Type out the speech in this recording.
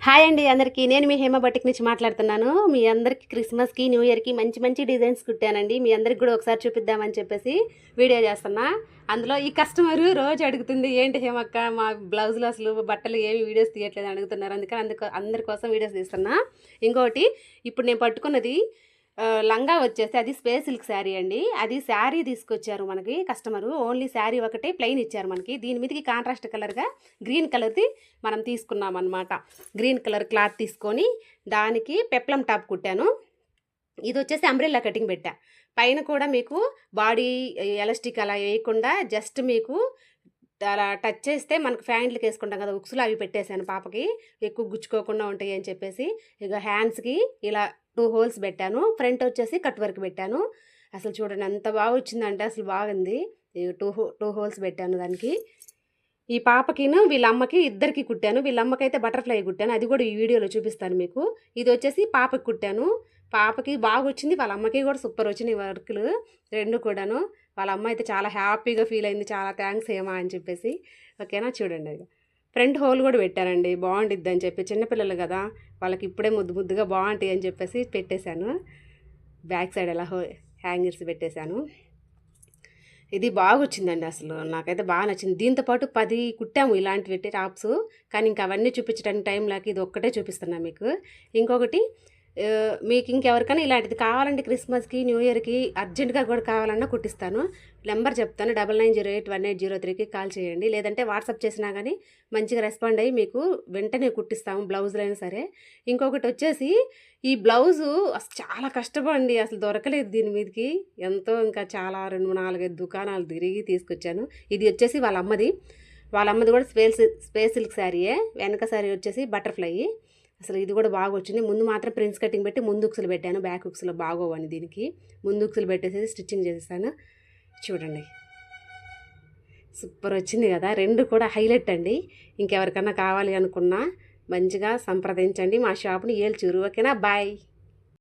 Hi అండి అందరికీ. నేను మీ హేమ బటిక్ నుంచి మాట్లాడుతున్నాను. మీ అందరికీ క్రిస్మస్‌కి, న్యూ ఇయర్‌కి మంచి మంచి డిజైన్స్ కుట్టానండి. మీ అందరికి కూడా ఒకసారి చూపిద్దామని చెప్పేసి వీడియో చేస్తున్నా. అందులో ఈ కస్టమరు రోజు అడుగుతుంది, "ఏంటి హేమక్క మా బ్లౌజులు అసలు బట్టలు ఏమి వీడియోస్ తీయట్లేదు" అడుగుతున్నారు. అందుకని అందరి కోసం వీడియోస్ తీస్తున్నా. ఇంకోటి ఇప్పుడు నేను పట్టుకున్నది లంగా వచ్చేసి అది స్పేస్ సిల్క్ శారీ అండి. అది శారీ తీసుకొచ్చారు మనకి కస్టమరు. ఓన్లీ శారీ ఒకటే ప్లెయిన్ ఇచ్చారు మనకి. దీని మీదకి కాంట్రాస్ట్ కలర్గా గ్రీన్ కలర్ది మనం తీసుకున్నాం అనమాట. గ్రీన్ కలర్ క్లాత్ తీసుకొని దానికి పెప్లం టాప్ కుట్టాను. ఇది వచ్చేసి అంబ్రెల్లా కటింగ్ పెట్టా. పైన కూడా మీకు బాడీ ఎలాస్టిక్ అలా వేయకుండా జస్ట్ మీకు అలా టచ్ చేస్తే మనకు ఫ్యాంట్లకి వేసుకుంటాం కదా, ఉక్సులు అవి పెట్టేశాను పాపకి ఎక్కువ గుచ్చుకోకుండా ఉంటాయి అని చెప్పేసి. ఇక హ్యాండ్స్కి ఇలా 2 హోల్స్ పెట్టాను. ఫ్రంట్ వచ్చేసి కట్ వర్క్ పెట్టాను. అసలు చూడండి ఎంత బాగా వచ్చిందంటే అసలు బాగుంది. 2 హోల్స్ పెట్టాను దానికి. ఈ పాపకిను వీళ్ళ అమ్మకి ఇద్దరికి కుట్టాను. వీళ్ళ అమ్మకైతే బటర్ఫ్లై కుట్టాను, అది కూడా ఈ వీడియోలో చూపిస్తాను మీకు. ఇది వచ్చేసి పాపకి కుట్టాను. పాపకి బాగా వచ్చింది, వాళ్ళ అమ్మకి కూడా సూపర్ వచ్చినాయి వర్క్లు రెండు కూడాను. వాళ్ళ అమ్మ అయితే చాలా హ్యాపీగా ఫీల్ అయింది, చాలా థ్యాంక్స్ ఏమా అని చెప్పేసి. ఓకేనా, చూడండి అది ఫ్రంట్ హోల్ కూడా పెట్టానండి, బాగుండిద్ది అని చెప్పి. చిన్నపిల్లలు కదా, వాళ్ళకి ఇప్పుడే ముద్దు ముద్దుగా బాగుంటాయి అని చెప్పేసి పెట్టేశాను. బ్యాక్ సైడ్ ఎలా హ్యాంగర్స్ పెట్టేశాను. ఇది బాగా వచ్చిందండి, అసలు నాకైతే బాగా నచ్చింది. దీంతోపాటు 10 కుట్టాము ఇలాంటివి టాప్స్, కానీ ఇంకా అవన్నీ చూపించడానికి టైం లేక ఇది ఒక్కటే చూపిస్తున్నా మీకు. ఇంకొకటి మీకు ఇంకెవరికైనా ఇలాంటిది కావాలంటే క్రిస్మస్కి, న్యూ ఇయర్కి అర్జెంటుగా కూడా కావాలన్నా కుట్టిస్తాను. నెంబర్ చెప్తాను, 99081803కి కాల్ చేయండి. లేదంటే వాట్సాప్ చేసినా కానీ మంచిగా రెస్పాండ్ అయ్యి మీకు వెంటనే కుట్టిస్తాము, బ్లౌజులైనా సరే. ఇంకొకటి వచ్చేసి ఈ బ్లౌజు అసలు చాలా కష్టపడండి, అసలు దొరకలేదు దీని మీదకి. ఎంతో ఇంకా చాలా 2, 4, 5 దుకాణాలు తిరిగి తీసుకొచ్చాను. ఇది వచ్చేసి వాళ్ళ అమ్మది కూడా స్పేస్ సిల్క్ శారీయే. వెనక శారీ వచ్చేసి బటర్ఫ్లై. అసలు ఇది కూడా బాగా వచ్చింది. ముందు మాత్రం ప్రిన్స్ కటింగ్ పెట్టి ముందు ఉక్సులు పెట్టాను, బ్యాక్ ఉక్సులు బాగోవని దీనికి ముందు ఉక్సులు పెట్టేసి స్టిచ్చింగ్ చేసేసాను. చూడండి సూపర్ వచ్చింది కదా, రెండు కూడా హైలైట్ అండి. ఇంకెవరికన్నా కావాలి అనుకున్నా మంచిగా సంప్రదించండి మా షాప్ని, ఏల్చూరు. ఓకేనా, బాయ్.